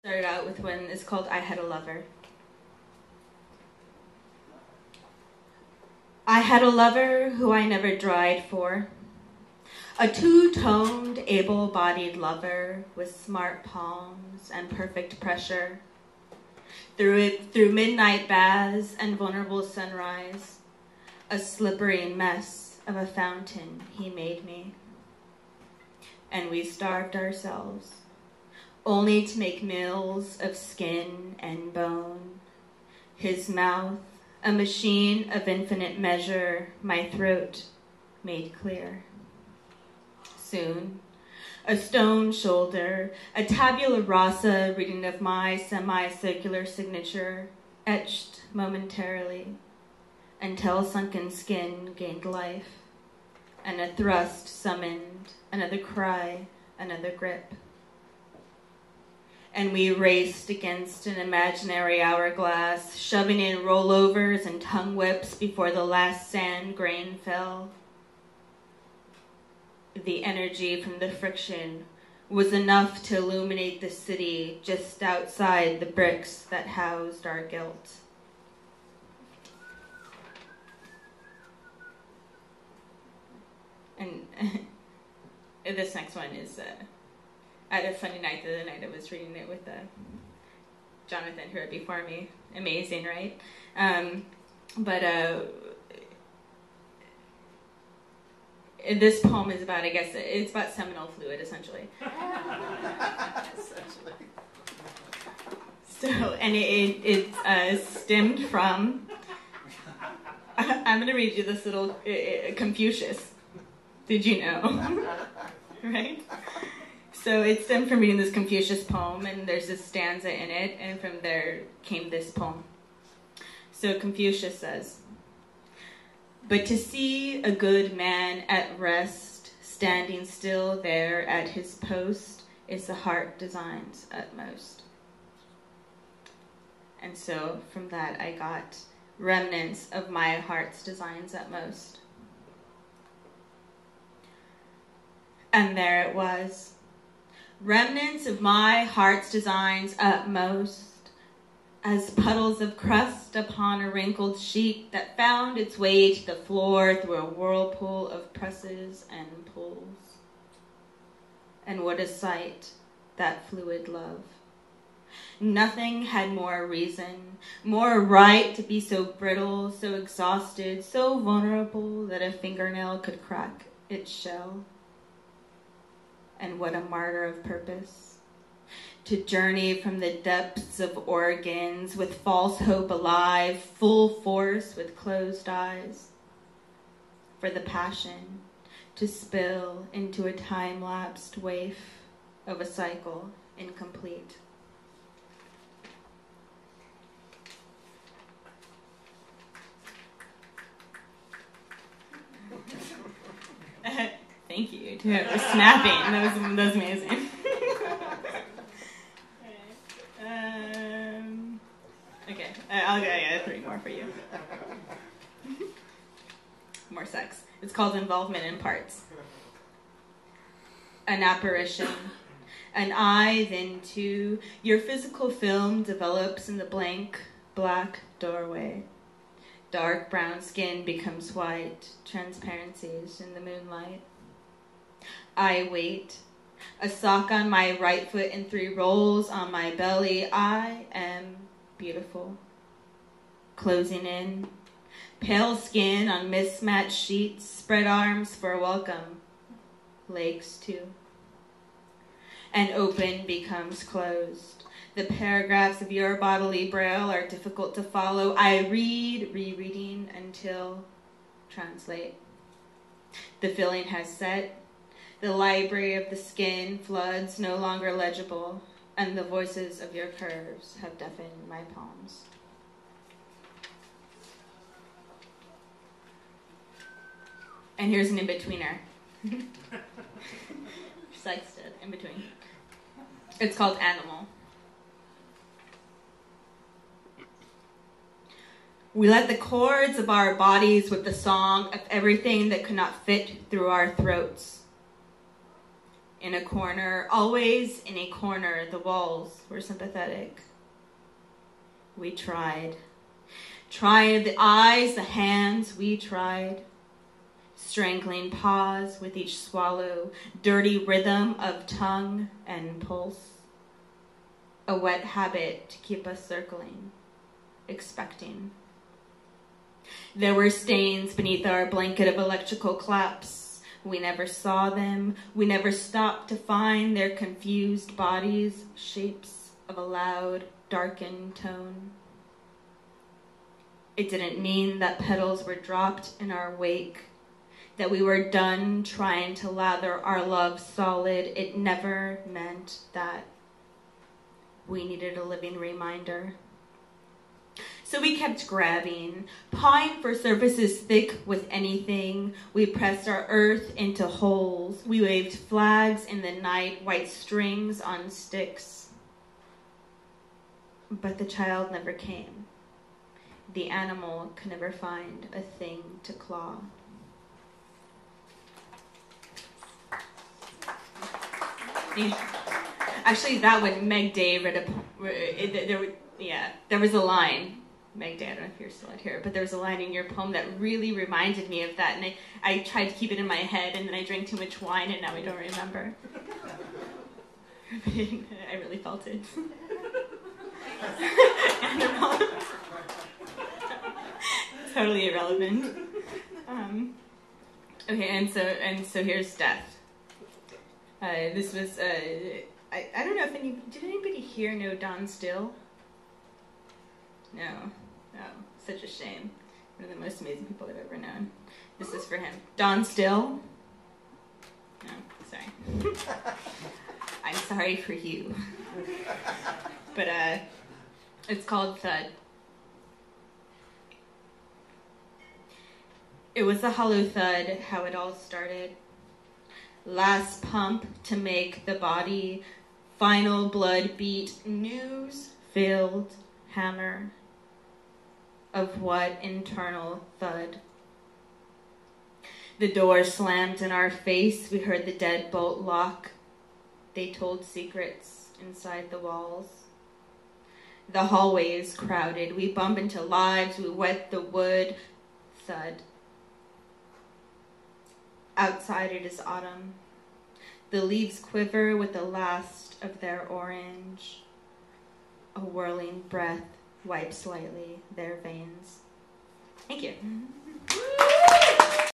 Started out with one that's called I Had a Lover. I had a lover who I never dried for. A two-toned, able-bodied lover with smart palms and perfect pressure. Through midnight baths and vulnerable sunrise, a slippery mess of a fountain he made me. And we starved ourselves, only to make meals of skin and bone. His mouth, a machine of infinite measure, my throat made clear. Soon, a stone shoulder, a tabula rasa reading of my semicircular signature, etched momentarily until sunken skin gained life, and a thrust summoned another cry, another grip. And we raced against an imaginary hourglass, shoving in rollovers and tongue whips before the last sand grain fell. The energy from the friction was enough to illuminate the city just outside the bricks that housed our guilt. And this next one is... I had a funny night the other night. I was reading it with Jonathan, who read before me. Amazing, right? This poem is about, I guess, it's about seminal fluid, essentially. So, and it stemmed from... I'm going to read you this little Confucius. Did you know? Right? So it stemmed from reading this Confucius poem, and there's this stanza in it, and from there came this poem. So Confucius says, "But to see a good man at rest, standing still there at his post, is the heart design's utmost." And so from that I got remnants of my heart's design's utmost. And there it was. Remnants of my heart's design's utmost, as puddles of crust upon a wrinkled sheet that found its way to the floor through a whirlpool of presses and pulls. And what a sight, that fluid love. Nothing had more reason, more right to be so brittle, so exhausted, so vulnerable that a fingernail could crack its shell. And what a martyr of purpose, to journey from the depths of organs with false hope alive, full force with closed eyes, for the passion to spill into a time-lapsed waif of a cycle incomplete. Thank you too. It was snapping. That was amazing. Okay, I'll get 3 more for you. More sex. It's called Involvement in Parts. An apparition. An eye, then two. Your physical film develops in the blank, black doorway. Dark brown skin becomes white, transparencies in the moonlight. I wait, a sock on my right foot and 3 rolls on my belly. I am beautiful. Closing in, pale skin on mismatched sheets, spread arms for welcome, legs too. And open becomes closed. The paragraphs of your bodily braille are difficult to follow. I read, rereading until translate. The filling has set. The library of the skin floods no longer legible, and the voices of your curves have deafened my palms. And here's an in-betweener. Sykes did, in between. It's called Animal. We let the chords of our bodies with the song of everything that could not fit through our throats. In a corner, always in a corner, the walls were sympathetic. We tried. Tried the eyes, the hands, we tried. Strangling pause with each swallow, dirty rhythm of tongue and pulse. A wet habit to keep us circling, expecting. There were stains beneath our blanket of electrical claps. We never saw them. We never stopped to find their confused bodies, shapes of a loud, darkened tone. It didn't mean that petals were dropped in our wake, that we were done trying to lather our love solid. It never meant that. We needed a living reminder. So we kept grabbing, pawing for surfaces thick with anything. We pressed our earth into holes. We waved flags in the night, white strings on sticks. But the child never came. The animal could never find a thing to claw. Actually, that one, Meg Day read there was a line. Meg Day, I don't know if you're still out here, but there was a line in your poem that really reminded me of that, and I tried to keep it in my head, and then I drank too much wine, and now I don't remember. I really felt it. Totally irrelevant. Okay, and so here's death. This was I don't know if did anybody here know Don Still? No, such a shame. One of the most amazing people I've ever known. This is for him. Don Still? No, sorry. I'm sorry for you. But it's called Thud. It was a hollow thud, how it all started. Last pump to make the body, final blood beat, news-filled hammer of what internal thud. The door slammed in our face. We heard the deadbolt lock. They told secrets inside the walls. The hallways crowded. We bump into lives. We wet the wood. Thud. Outside it is autumn. The leaves quiver with the last of their orange. A whirling breath wipes lightly their veins. Thank you.